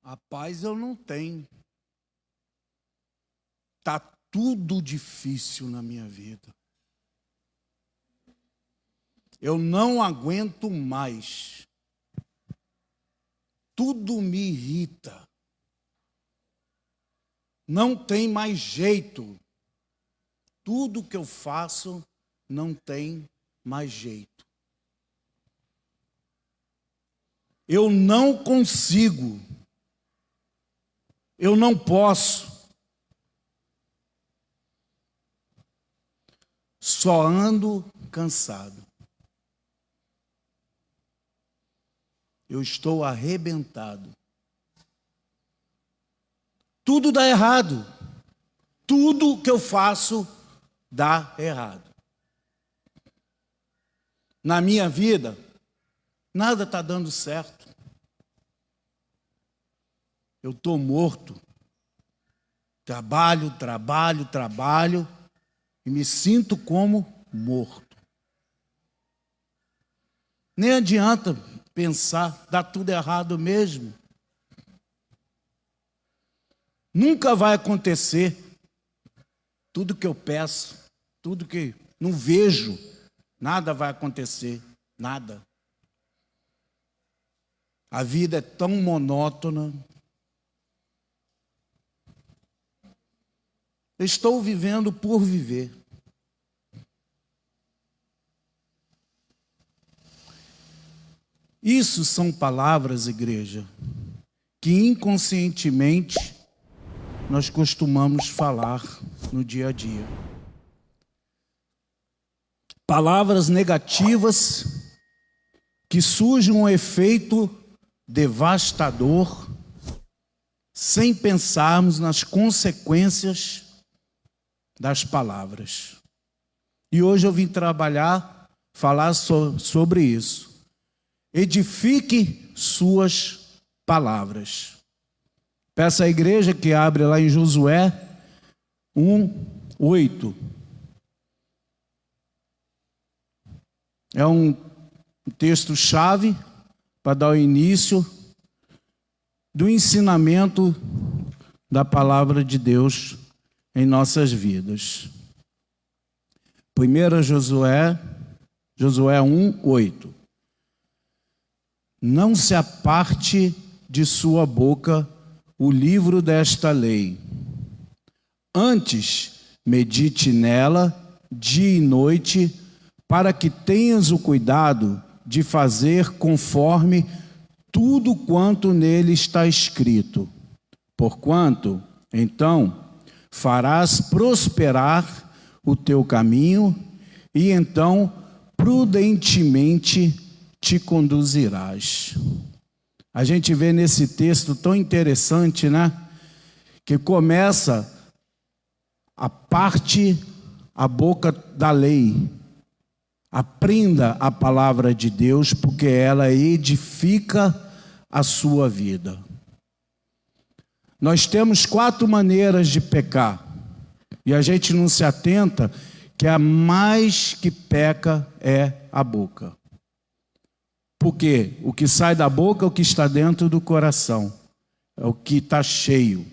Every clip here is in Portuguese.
A paz eu não tenho. Tá tudo difícil na minha vida. Eu não aguento mais. Tudo me irrita. Não tem mais jeito. Tudo que eu faço não tem mais jeito. Eu não consigo. Eu não posso. Só ando cansado. Eu estou arrebentado. Tudo dá errado. Tudo que eu faço dá errado. Na minha vida, nada está dando certo. Eu estou morto. Trabalho e me sinto como morto. Nem adianta pensar, dá tudo errado mesmo. Nunca vai acontecer tudo que eu peço, tudo que não vejo, nada vai acontecer, nada. A vida é tão monótona. Estou vivendo por viver. Isso são palavras, igreja, que inconscientemente nós costumamos falar no dia a dia. Palavras negativas que surgem um efeito devastador sem pensarmos nas consequências das palavras. E hoje eu vim falar sobre isso. Edifique suas palavras. Peço à igreja que abre lá em Josué 1:8. É um texto-chave para dar o início do ensinamento da palavra de Deus em nossas vidas. 1 Josué 1:8. Não se aparte de sua boca o livro desta lei. Antes, medite nela dia e noite, para que tenhas o cuidado de fazer conforme tudo quanto nele está escrito. Porquanto, então, farás prosperar o teu caminho e então prudentemente te conduzirás. A gente vê nesse texto tão interessante, né? Que começa a boca da lei. Aprenda a palavra de Deus, porque ela edifica a sua vida. Nós temos 4 maneiras de pecar. E a gente não se atenta que a mais que peca é a boca. Porque o que sai da boca é o que está dentro do coração. É o que está cheio.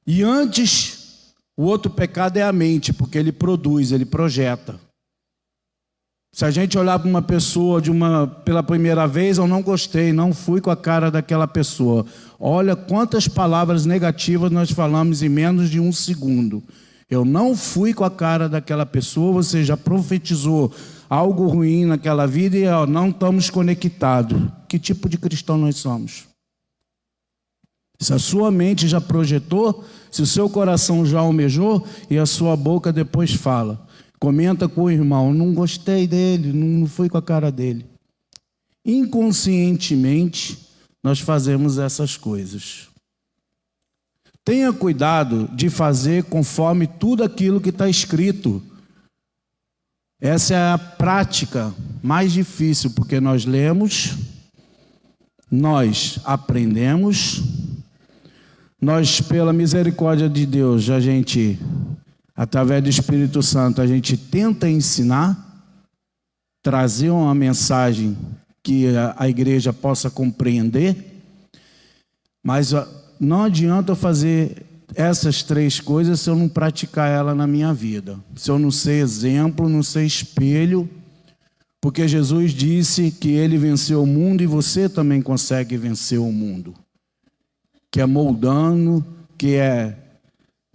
E antes, o outro pecado é a mente, porque ele produz, ele projeta. Se a gente olhar para uma pessoa pela primeira vez, eu não gostei, não fui com a cara daquela pessoa. Olha quantas palavras negativas nós falamos em menos de 1 segundo. Eu não fui com a cara daquela pessoa, você já profetizou algo ruim naquela vida e não estamos conectados. Que tipo de cristão nós somos? Se a sua mente já projetou, se o seu coração já almejou e a sua boca depois fala. Comenta com o irmão, não gostei dele, não fui com a cara dele. Inconscientemente, nós fazemos essas coisas. Tenha cuidado de fazer conforme tudo aquilo que está escrito. Essa é a prática mais difícil, porque nós lemos, nós aprendemos, nós, pela misericórdia de Deus, a gente, através do Espírito Santo, a gente tenta ensinar, trazer uma mensagem que a igreja possa compreender, mas não adianta eu fazer essas 3 coisas se eu não praticar ela na minha vida, se eu não ser exemplo, não ser espelho, porque Jesus disse que ele venceu o mundo e você também consegue vencer o mundo, que é moldando, que é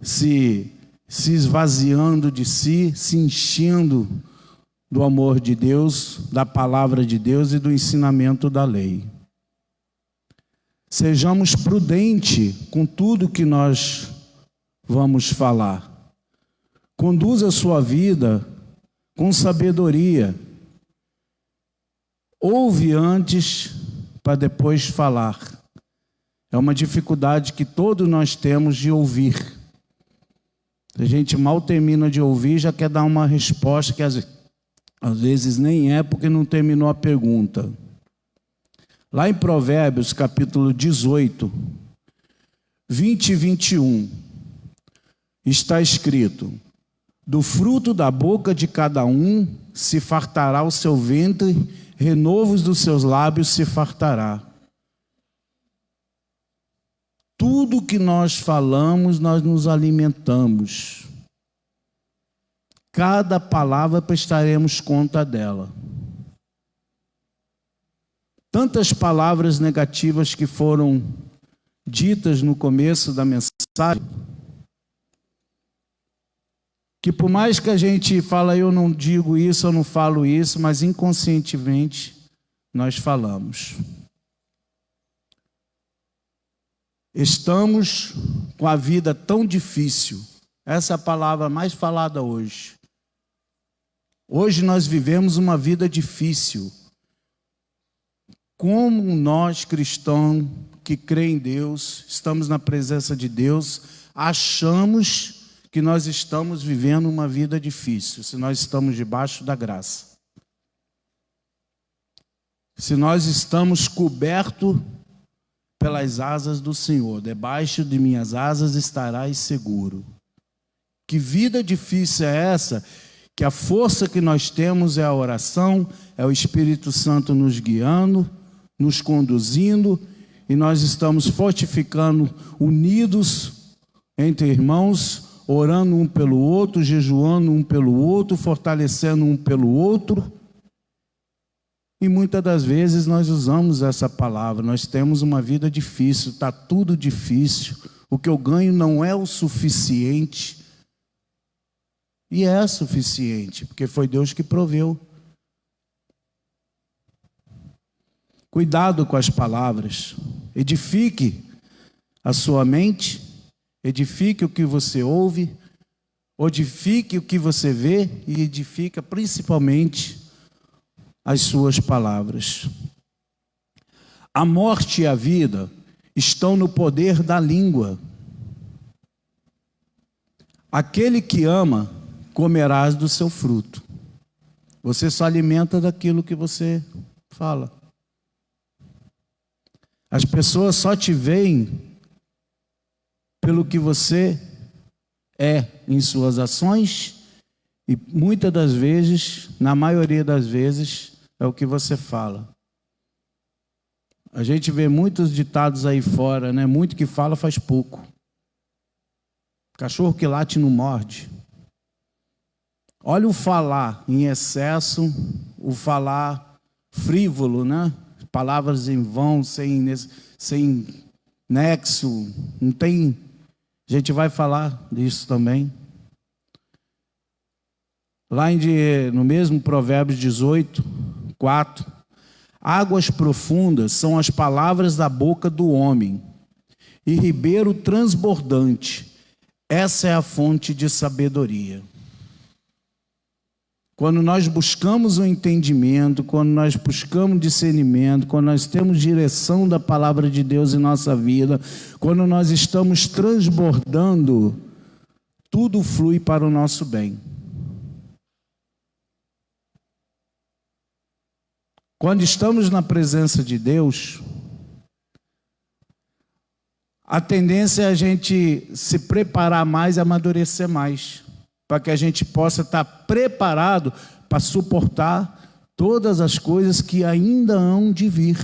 se esvaziando de si, se enchendo do amor de Deus, da palavra de Deus e do ensinamento da lei. Sejamos prudentes com tudo que nós vamos falar. Conduza a sua vida com sabedoria. Ouve antes para depois falar. É uma dificuldade que todos nós temos de ouvir. A gente mal termina de ouvir, já quer dar uma resposta que às vezes nem é, porque não terminou a pergunta. Lá em Provérbios, capítulo 18, 20 e 21, está escrito: do fruto da boca de cada um se fartará o seu ventre, renovos dos seus lábios se fartará. Tudo que nós falamos, nós nos alimentamos. Cada palavra prestaremos conta dela. Tantas palavras negativas que foram ditas no começo da mensagem, que por mais que a gente fala, eu não digo isso, eu não falo isso, mas inconscientemente nós falamos. Estamos com a vida tão difícil, essa é a palavra mais falada hoje. Hoje nós vivemos uma vida difícil. Como nós, cristãos, que creem em Deus, estamos na presença de Deus, achamos que nós estamos vivendo uma vida difícil, se nós estamos debaixo da graça. Se nós estamos cobertos pelas asas do Senhor, debaixo de minhas asas estarás seguro. Que vida difícil é essa? Que a força que nós temos é a oração, é o Espírito Santo nos guiando, nos conduzindo, e nós estamos fortificando, unidos entre irmãos, orando um pelo outro, jejuando um pelo outro, fortalecendo um pelo outro. E muitas das vezes nós usamos essa palavra, nós temos uma vida difícil, está tudo difícil, o que eu ganho não é o suficiente. E é suficiente, porque foi Deus que proveu. Cuidado com as palavras, edifique a sua mente, edifique o que você ouve, edifique o que você vê e edifica principalmente as suas palavras. A morte e a vida estão no poder da língua. Aquele que ama, comerás do seu fruto. Você só alimenta daquilo que você fala. As pessoas só te veem pelo que você é em suas ações e muitas das vezes, na maioria das vezes, é o que você fala. A gente vê muitos ditados aí fora, né? Muito que fala faz pouco. Cachorro que late não morde. Olha o falar em excesso, o falar frívolo, né? Palavras em vão, sem nexo, não tem. A gente vai falar disso também. Lá no mesmo Provérbios 18, 4. Águas profundas são as palavras da boca do homem, e ribeiro transbordante, essa é a fonte de sabedoria. Quando nós buscamos o entendimento, quando nós buscamos discernimento, quando nós temos direção da palavra de Deus em nossa vida, quando nós estamos transbordando, tudo flui para o nosso bem. Quando estamos na presença de Deus, a tendência é a gente se preparar mais e amadurecer mais, para que a gente possa estar preparado para suportar todas as coisas que ainda hão de vir.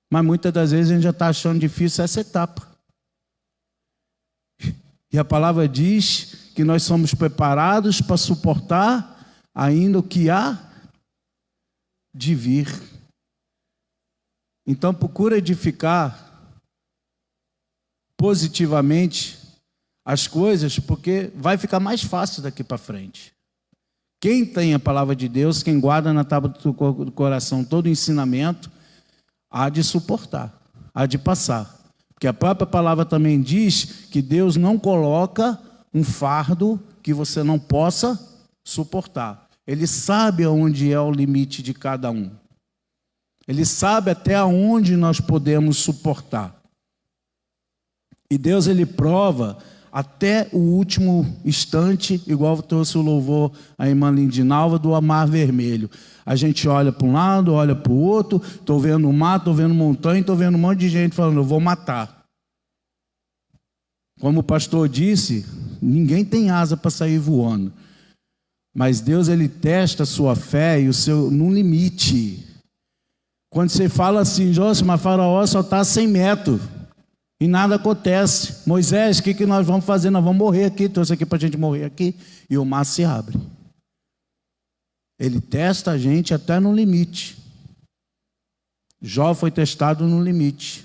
Mas muitas das vezes a gente já está achando difícil essa etapa. E a palavra diz que nós somos preparados para suportar ainda o que há de vir. Então procura edificar positivamente as coisas, porque vai ficar mais fácil daqui para frente. Quem tem a palavra de Deus, quem guarda na tábua do coração todo o ensinamento, há de suportar, há de passar. Porque a própria palavra também diz que Deus não coloca um fardo que você não possa suportar. Ele sabe aonde é o limite de cada um. Ele sabe até onde nós podemos suportar. E Deus, Ele prova até o último instante, igual trouxe o louvor a irmã Lindinalva do Mar Vermelho. A gente olha para um lado, olha para o outro, estou vendo o mar, estou vendo montanha, estou vendo um monte de gente falando, eu vou matar. Como o pastor disse, ninguém tem asa para sair voando. Mas Deus, Ele testa a sua fé e o seu num limite. Quando você fala assim, José, mas Faraó só está a 100 metros. E nada acontece. Moisés, o que nós vamos fazer? Nós vamos morrer aqui. Trouxe aqui para a gente morrer aqui. E o mar se abre. Ele testa a gente até no limite. Jó foi testado no limite.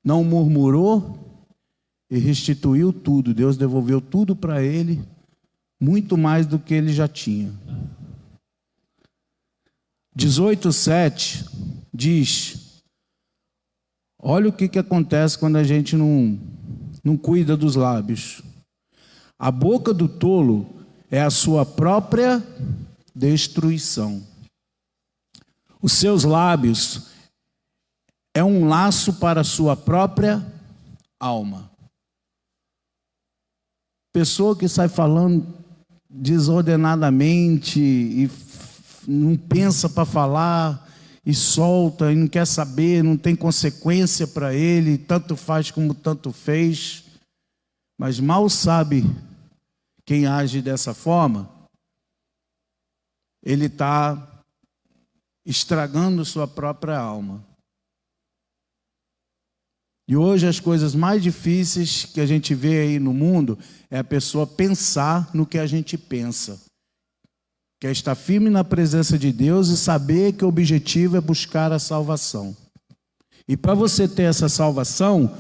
Não murmurou e restituiu tudo. Deus devolveu tudo para ele, muito mais do que ele já tinha. 18:7 diz: olha o que acontece quando a gente não cuida dos lábios. A boca do tolo é a sua própria destruição. Os seus lábios é um laço para a sua própria alma. Pessoa que sai falando desordenadamente e não pensa para falar e solta e não quer saber, não tem consequência para ele, tanto faz como tanto fez, mas mal sabe quem age dessa forma, ele está estragando sua própria alma. E hoje as coisas mais difíceis que a gente vê aí no mundo é a pessoa pensar no que a gente pensa. Que é estar firme na presença de Deus e saber que o objetivo é buscar a salvação. E para você ter essa salvação,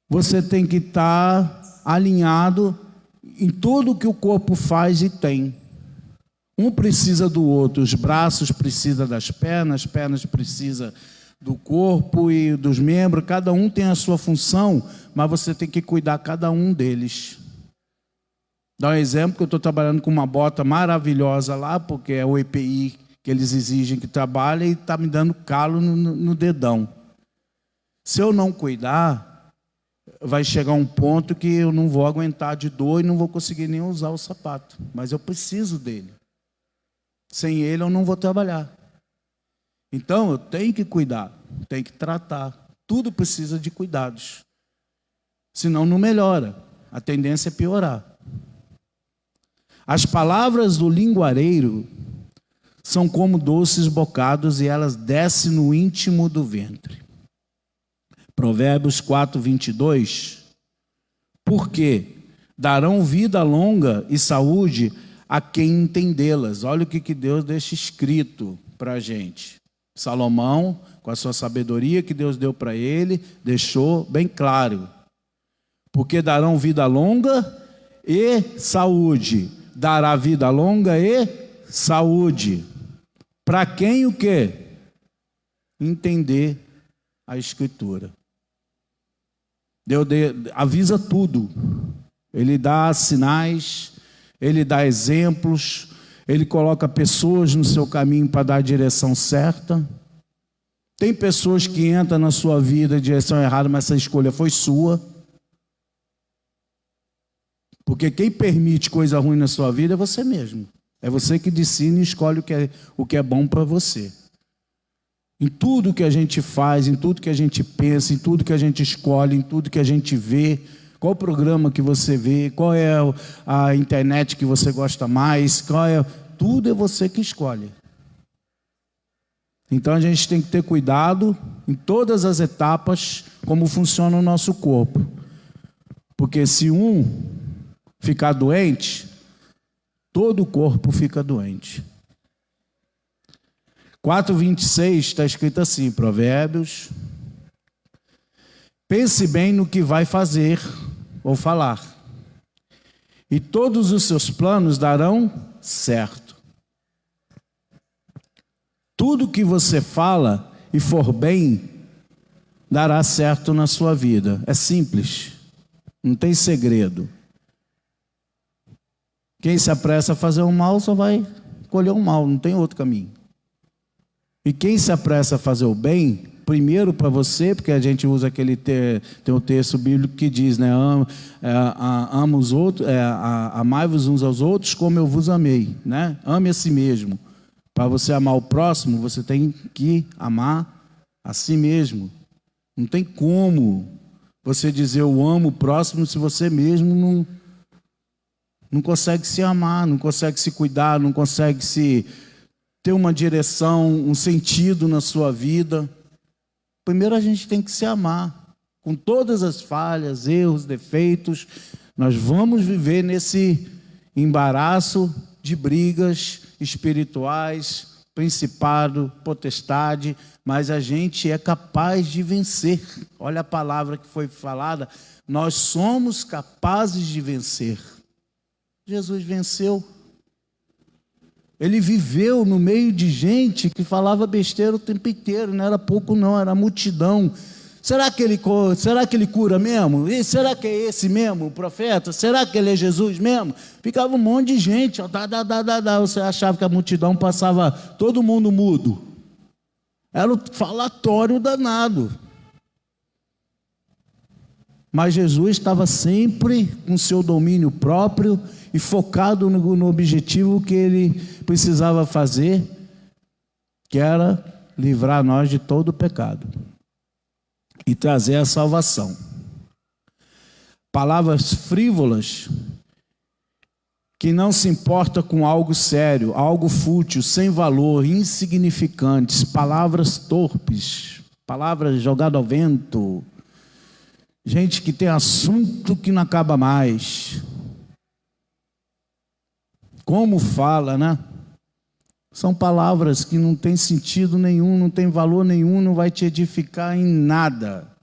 você tem que estar alinhado em tudo que o corpo faz e tem. Um precisa do outro, os braços precisam das pernas, as pernas precisam do corpo e dos membros, cada um tem a sua função, mas você tem que cuidar cada um deles. Dá um exemplo que eu estou trabalhando com uma bota maravilhosa lá, porque é o EPI que eles exigem que trabalhe e está me dando calo no dedão. Se eu não cuidar, vai chegar um ponto que eu não vou aguentar de dor e não vou conseguir nem usar o sapato. Mas eu preciso dele. Sem ele eu não vou trabalhar. Então eu tenho que cuidar, tenho que tratar. Tudo precisa de cuidados. Senão não melhora. A tendência é piorar. As palavras do linguareiro são como doces bocados e elas descem no íntimo do ventre. Provérbios 4:22. Porque darão vida longa e saúde a quem entendê-las. Olha o que Deus deixa escrito para a gente. Salomão, com a sua sabedoria que Deus deu para ele, deixou bem claro. Porque darão vida longa e saúde. Dará vida longa e saúde. Para quem o quê? Entender a Escritura. Deus avisa tudo. Ele dá sinais, ele dá exemplos, ele coloca pessoas no seu caminho para dar a direção certa. Tem pessoas que entram na sua vida em direção errada, mas essa escolha foi sua. Porque quem permite coisa ruim na sua vida é você mesmo. É você que decide e escolhe o que é bom para você. Em tudo que a gente faz, em tudo que a gente pensa, em tudo que a gente escolhe, em tudo que a gente vê, qual o programa que você vê, qual é a internet que você gosta mais, tudo é você que escolhe. Então a gente tem que ter cuidado em todas as etapas como funciona o nosso corpo. Porque se um ficar doente, todo o corpo fica doente. 4:26 está escrito assim, Provérbios: pense bem no que vai fazer ou falar, e todos os seus planos darão certo. Tudo que você fala e for bem, dará certo na sua vida. É simples, não tem segredo. Quem se apressa a fazer o mal só vai colher o mal, não tem outro caminho. E quem se apressa a fazer o bem, primeiro para você, porque a gente usa aquele tem um texto bíblico que diz, né, ama os outros, amai-vos uns aos outros como eu vos amei, né? Ame a si mesmo. Para você amar o próximo, você tem que amar a si mesmo. Não tem como você dizer eu amo o próximo se você mesmo não consegue se amar, não consegue se cuidar, não consegue se ter uma direção, um sentido na sua vida. Primeiro a gente tem que se amar, com todas as falhas, erros, defeitos. Nós vamos viver nesse embaraço de brigas espirituais, principado, potestade, mas a gente é capaz de vencer. Olha a palavra que foi falada, nós somos capazes de vencer. Jesus venceu. Ele viveu no meio de gente que falava besteira o tempo inteiro, não era pouco não, era multidão. Será que ele cura mesmo? E será que é esse mesmo, o profeta? Será que ele é Jesus mesmo? Ficava um monte de gente, ó, Você achava que a multidão passava todo mundo mudo. Era um falatório danado. Mas Jesus estava sempre com seu domínio próprio e focado no objetivo que ele precisava fazer, que era livrar nós de todo o pecado e trazer a salvação. Palavras frívolas, que não se importa com algo sério, algo fútil, sem valor, insignificantes, palavras torpes, palavras jogadas ao vento, gente que tem assunto que não acaba mais. Como fala, né? São palavras que não têm sentido nenhum, não tem valor nenhum, não vai te edificar em nada.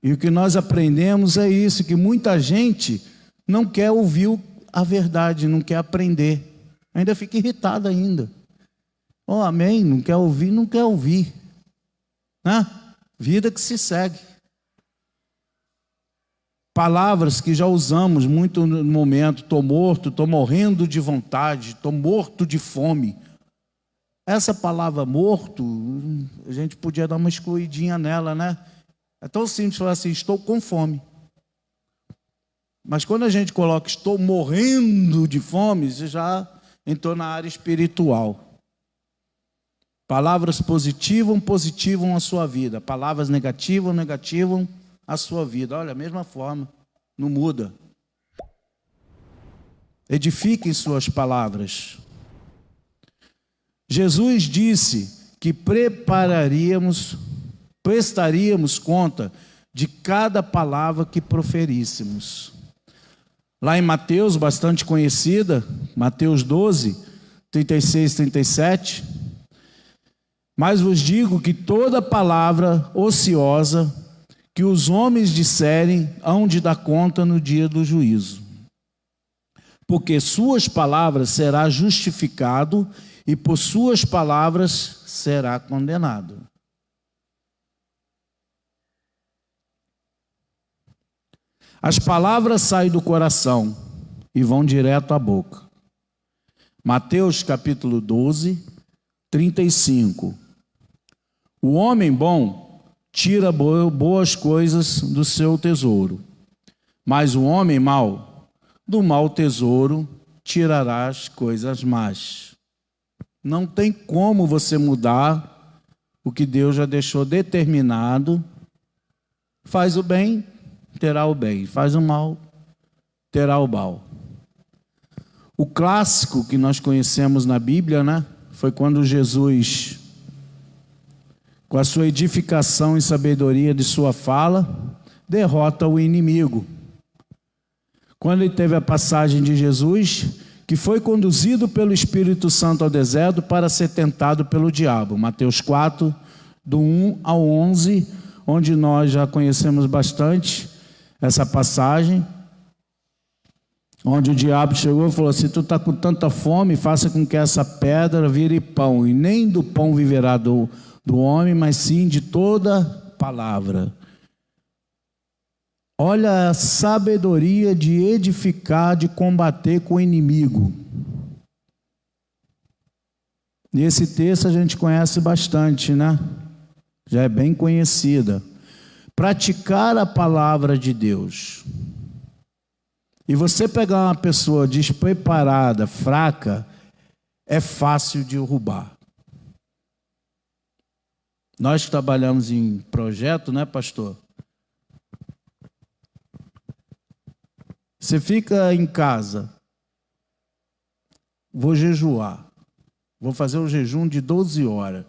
E o que nós aprendemos é isso, que muita gente não quer ouvir a verdade, não quer aprender. Ainda fica irritado ainda. Oh, amém, não quer ouvir, não quer ouvir. Né? Vida que se segue. Palavras que já usamos muito no momento, estou morto, estou morrendo de vontade, estou morto de fome. Essa palavra morto, a gente podia dar uma excluidinha nela, né? É tão simples falar assim, estou com fome. Mas quando a gente coloca estou morrendo de fome, você já entrou na área espiritual. Palavras positivam a sua vida. Palavras negativam a sua vida. Olha, a mesma forma, não muda. Edifiquem suas palavras. Jesus disse que prestaríamos conta de cada palavra que proferíssemos. Lá em Mateus, bastante conhecida, Mateus 12, 36, 37, mas vos digo que toda palavra ociosa que os homens disserem hão de dar conta no dia do juízo. Porque suas palavras será justificado e por suas palavras será condenado. As palavras saem do coração e vão direto à boca. Mateus capítulo 12, 35. O homem bom tira boas coisas do seu tesouro, mas o homem mau, do mau tesouro, tirará as coisas más. Não tem como você mudar o que Deus já deixou determinado. Faz o bem, terá o bem. Faz o mal, terá o mal. O clássico que nós conhecemos na Bíblia, né, foi quando Jesus, com a sua edificação e sabedoria de sua fala, derrota o inimigo. Quando ele teve a passagem de Jesus, que foi conduzido pelo Espírito Santo ao deserto para ser tentado pelo diabo. Mateus 4, do 1 ao 11, onde nós já conhecemos bastante essa passagem, onde o diabo chegou e falou: se tu está com tanta fome, faça com que essa pedra vire pão, e nem do pão viverá do homem, mas sim de toda palavra. Olha a sabedoria de edificar, de combater com o inimigo. E esse texto a gente conhece bastante, né? Já é bem conhecida. Praticar a palavra de Deus. E você pegar uma pessoa despreparada, fraca, é fácil de derrubar. Nós trabalhamos em projeto, né, pastor? Você fica em casa, vou jejuar, vou fazer um jejum de 12 horas.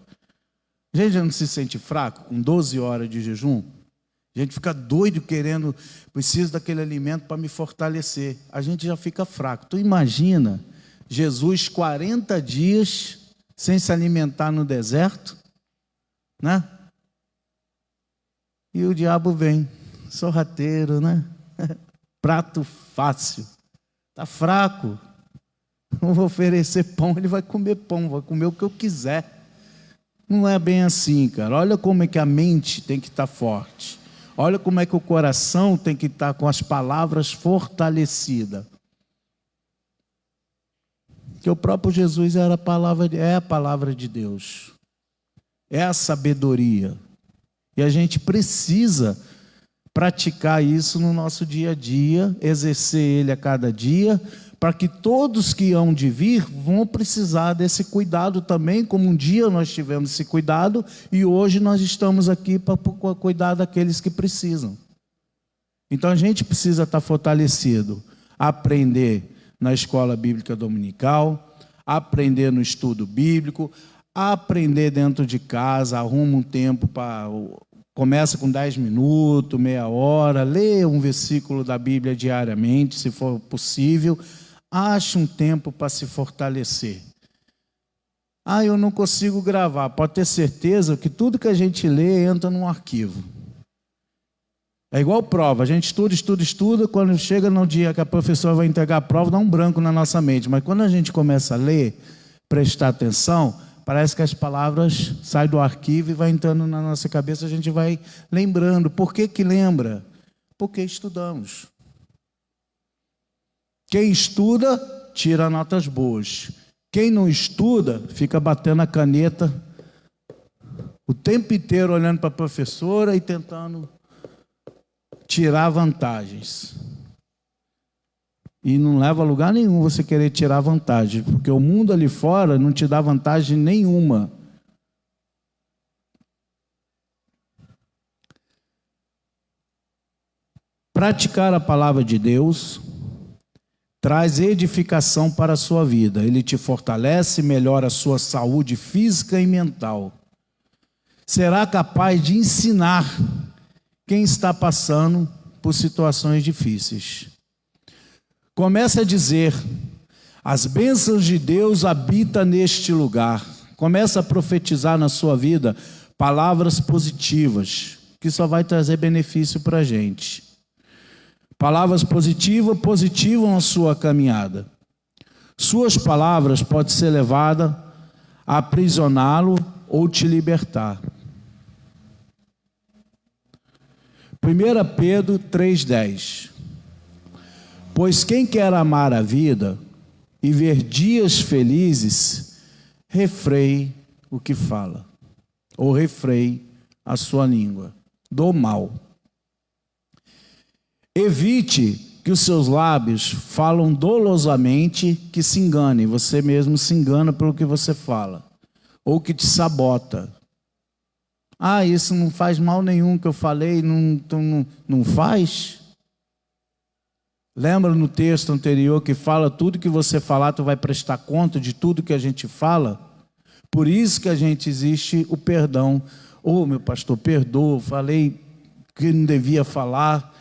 A gente já não se sente fraco com 12 horas de jejum? A gente fica doido querendo, preciso daquele alimento para me fortalecer. A gente já fica fraco. Tu imagina Jesus 40 dias sem se alimentar no deserto, né? E o diabo vem, sorrateiro, né? Prato fácil. Está fraco. Não vou oferecer pão, ele vai comer pão, vai comer o que eu quiser. Não é bem assim, cara. Olha como é que a mente tem que estar forte. Olha como é que o coração tem que estar com as palavras fortalecidas. Que o próprio Jesus era é a palavra de Deus. É a sabedoria. E a gente precisa praticar isso no nosso dia a dia, exercer ele a cada dia, para que todos que hão de vir vão precisar desse cuidado também, como um dia nós tivemos esse cuidado e hoje nós estamos aqui para cuidar daqueles que precisam. Então a gente precisa estar fortalecido, aprender na escola bíblica dominical, aprender no estudo bíblico, aprender dentro de casa, arruma um tempo para... Começa com 10 minutos, meia hora, lê um versículo da Bíblia diariamente, se for possível. Ache um tempo para se fortalecer. Ah, eu não consigo gravar. Pode ter certeza que tudo que a gente lê entra num arquivo. É igual prova. A gente estuda. Quando chega no dia que a professora vai entregar a prova, dá um branco na nossa mente. Mas quando a gente começa a ler, prestar atenção... Parece que as palavras saem do arquivo e vai entrando na nossa cabeça, a gente vai lembrando. Por que que lembra? Porque estudamos. Quem estuda, tira notas boas. Quem não estuda, fica batendo a caneta o tempo inteiro, olhando para a professora e tentando tirar vantagens. E não leva a lugar nenhum você querer tirar vantagem, porque o mundo ali fora não te dá vantagem nenhuma. Praticar a palavra de Deus traz edificação para a sua vida. Ele te fortalece, melhora a sua saúde física e mental. Será capaz de ensinar quem está passando por situações difíceis. Começa a dizer: as bênçãos de Deus habitam neste lugar. Começa a profetizar na sua vida palavras positivas, que só vai trazer benefício para a gente. Palavras positivas positivam a sua caminhada. Suas palavras podem ser levadas a aprisioná-lo ou te libertar. 1 Pedro 3,10. Pois quem quer amar a vida e ver dias felizes, refreie o que fala, ou refreie a sua língua do mal. Evite que os seus lábios falam dolosamente, que se engane, você mesmo se engana pelo que você fala, ou que te sabota. Ah, isso não faz mal nenhum que eu falei, não faz? Lembra no texto anterior que fala tudo que você falar, tu vai prestar conta de tudo que a gente fala? Por isso que a gente existe o perdão. Meu pastor, perdoa, falei que não devia falar.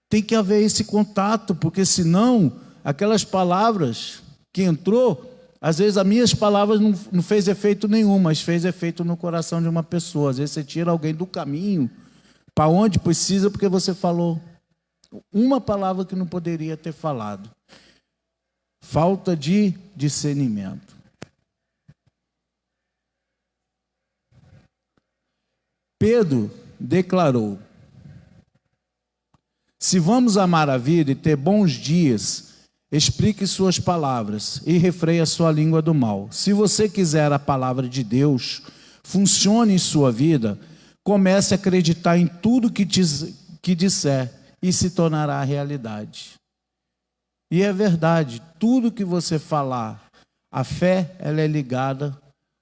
Tem que haver esse contato, porque senão aquelas palavras que entrou, às vezes as minhas palavras não fez efeito nenhum, mas fez efeito no coração de uma pessoa. Às vezes você tira alguém do caminho para onde precisa, porque você falou uma palavra que não poderia ter falado. Falta de discernimento. Pedro declarou: se vamos amar a vida e ter bons dias, explique suas palavras e refreie a sua língua do mal. Se você quiser a palavra de Deus funcione em sua vida, comece a acreditar em tudo que disser e se tornará realidade. E é verdade, tudo que você falar, a fé ela é ligada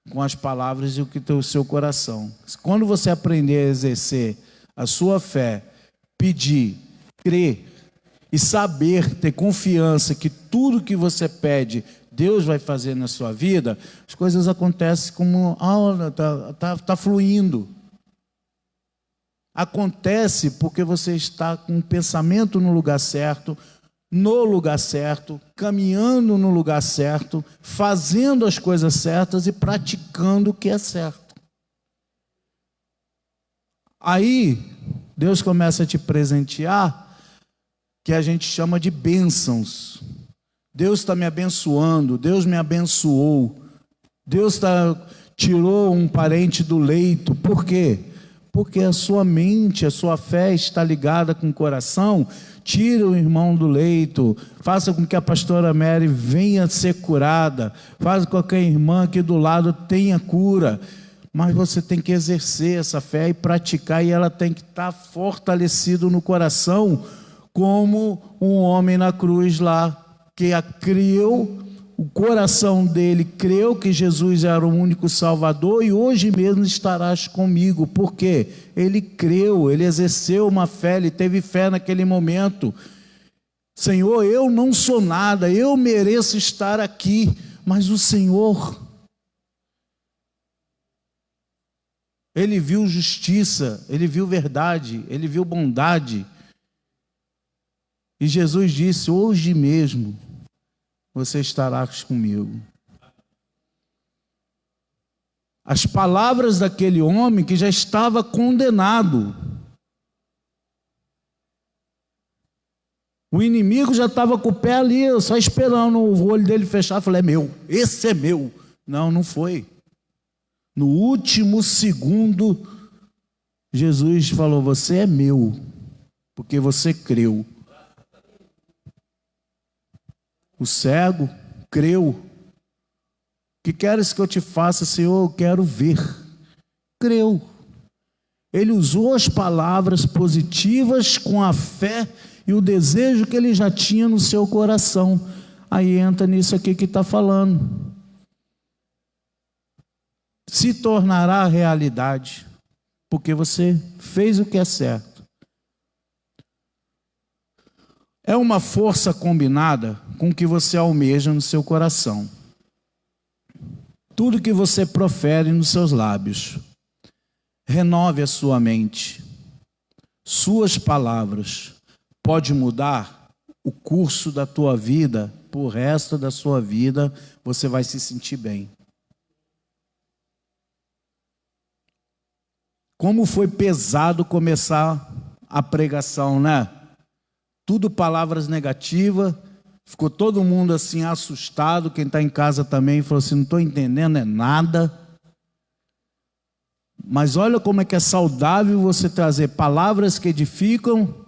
com as palavras e o que tem o seu coração. Quando você aprender a exercer a sua fé, pedir, crer e saber, ter confiança que tudo que você pede, Deus vai fazer na sua vida, as coisas acontecem como, tá fluindo. Acontece porque você está com o pensamento no lugar certo, caminhando no lugar certo, fazendo as coisas certas e praticando o que é certo. Aí, Deus começa a te presentear, que a gente chama de bênçãos. Deus está me abençoando, Deus me abençoou, Deus tirou um parente do leito. Por quê? Porque a sua mente, a sua fé está ligada com o coração. Tira o irmão do leito, faça com que a pastora Mary venha ser curada, faça com que a irmã aqui do lado tenha cura. Mas você tem que exercer essa fé e praticar, e ela tem que estar fortalecida no coração, como um homem na cruz lá, que creu, o coração dele creu que Jesus era o único Salvador, e hoje mesmo estarás comigo. Por quê? Ele creu, ele exerceu uma fé, ele teve fé naquele momento. Senhor, eu não sou nada, eu mereço estar aqui, mas o Senhor, ele viu justiça, ele viu verdade, ele viu bondade. E Jesus disse: hoje mesmo você estará comigo. As palavras daquele homem que já estava condenado. O inimigo já estava com o pé ali, só esperando o olho dele fechar. Eu falei: é meu, esse é meu. Não, não foi. No último segundo, Jesus falou: você é meu, porque você creu. O cego creu. Que queres que eu te faça, Senhor? Eu quero ver. Creu. Ele usou as palavras positivas com a fé e o desejo que ele já tinha no seu coração. Aí entra nisso aqui que está falando. Se tornará realidade, porque você fez o que é certo. É uma força combinada com o que você almeja no seu coração. Tudo que você profere nos seus lábios. Renove a sua mente. Suas palavras podem mudar o curso da tua vida, por resto da sua vida, você vai se sentir bem. Como foi pesado começar a pregação, né? Tudo palavras negativas, ficou todo mundo assim assustado, quem está em casa também falou assim: não estou entendendo nada. Mas olha como é que é saudável você trazer palavras que edificam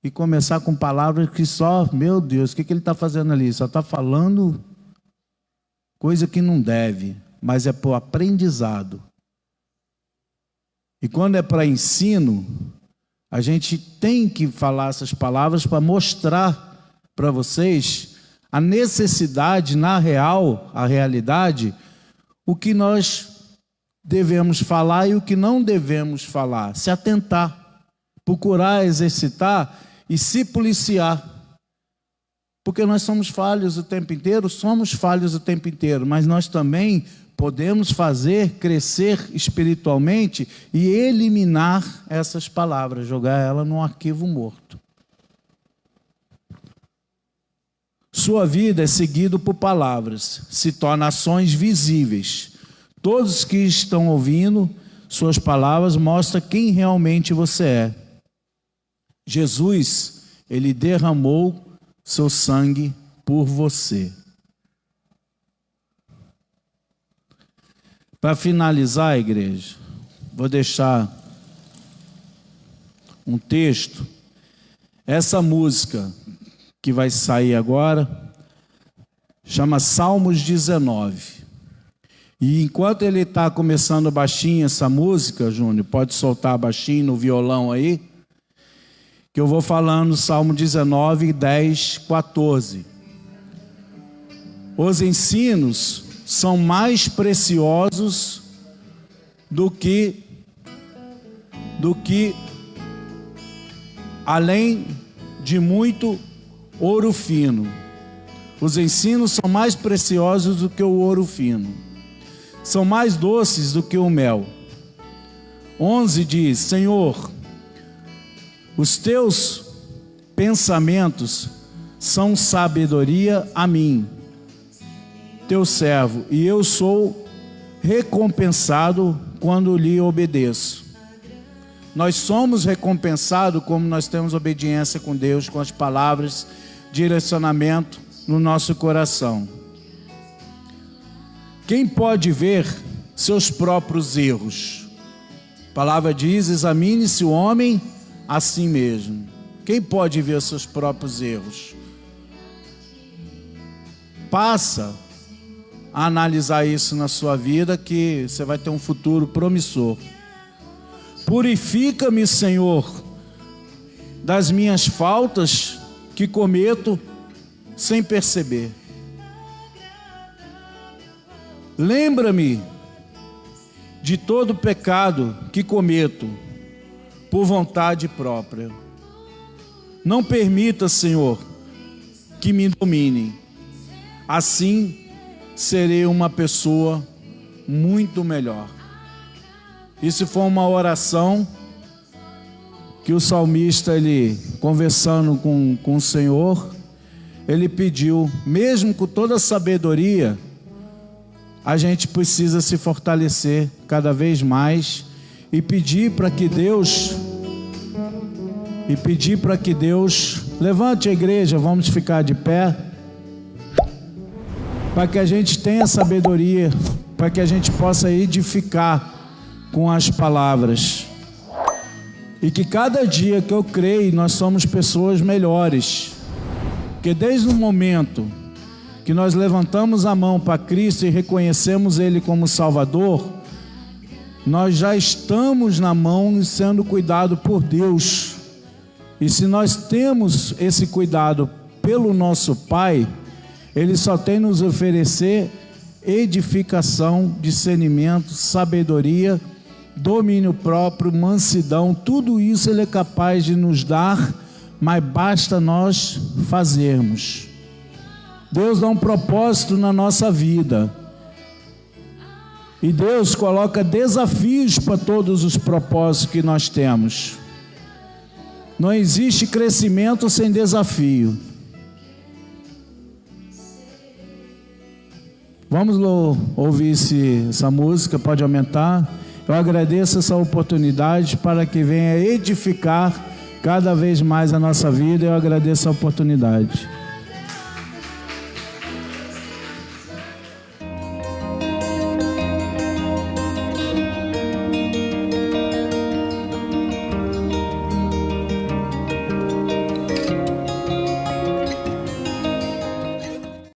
e começar com palavras que só, meu Deus, o que ele está fazendo ali? Só está falando coisa que não deve, mas é para o aprendizado. E quando é para ensino, a gente tem que falar essas palavras para mostrar para vocês a necessidade, na real, a realidade, o que nós devemos falar e o que não devemos falar. Se atentar, procurar exercitar e se policiar. Porque nós somos falhos o tempo inteiro, mas nós também podemos fazer crescer espiritualmente e eliminar essas palavras, jogar ela num arquivo morto. Sua vida é seguida por palavras, se torna ações visíveis. Todos que estão ouvindo suas palavras mostram quem realmente você é. Jesus, ele derramou seu sangue por você. Para finalizar, igreja, vou deixar um texto. Essa música que vai sair agora chama Salmos 19. E enquanto ele está começando baixinho essa música, Júnior, pode soltar baixinho no violão aí, que eu vou falando Salmo 19, 10, 14. Os ensinos são mais preciosos do que além de muito ouro fino. Os ensinos são mais preciosos do que o ouro fino. São mais doces do que o mel. 11 diz: Senhor, os teus pensamentos são sabedoria a mim, teu servo, e eu sou recompensado quando lhe obedeço. Nós somos recompensados como nós temos obediência com Deus, com as palavras, direcionamento no nosso coração. Quem pode ver seus próprios erros? A palavra diz: examine-se o homem a si mesmo. Quem pode ver seus próprios erros? Passa a analisar isso na sua vida, que você vai ter um futuro promissor. Purifica-me, Senhor, das minhas faltas que cometo sem perceber. Lembra-me de todo pecado que cometo por vontade própria. Não permita, Senhor, que me domine. Assim serei uma pessoa muito melhor. Isso foi uma oração que o salmista, ele conversando com o Senhor, ele pediu, mesmo com toda a sabedoria, a gente precisa se fortalecer cada vez mais e pedir para que Deus levante a igreja, vamos ficar de pé, para que a gente tenha sabedoria, para que a gente possa edificar com as palavras. E que cada dia que eu creio, nós somos pessoas melhores. Porque desde o momento que nós levantamos a mão para Cristo e reconhecemos Ele como Salvador, nós já estamos na mão e sendo cuidado por Deus. E se nós temos esse cuidado pelo nosso Pai, Ele só tem nos oferecer edificação, discernimento, sabedoria, domínio próprio, mansidão. Tudo isso Ele é capaz de nos dar, mas basta nós fazermos. Deus dá um propósito na nossa vida. E Deus coloca desafios para todos os propósitos que nós temos. Não existe crescimento sem desafio. Vamos ouvir essa música, pode aumentar. Eu agradeço essa oportunidade para que venha edificar cada vez mais a nossa vida. Eu agradeço a oportunidade.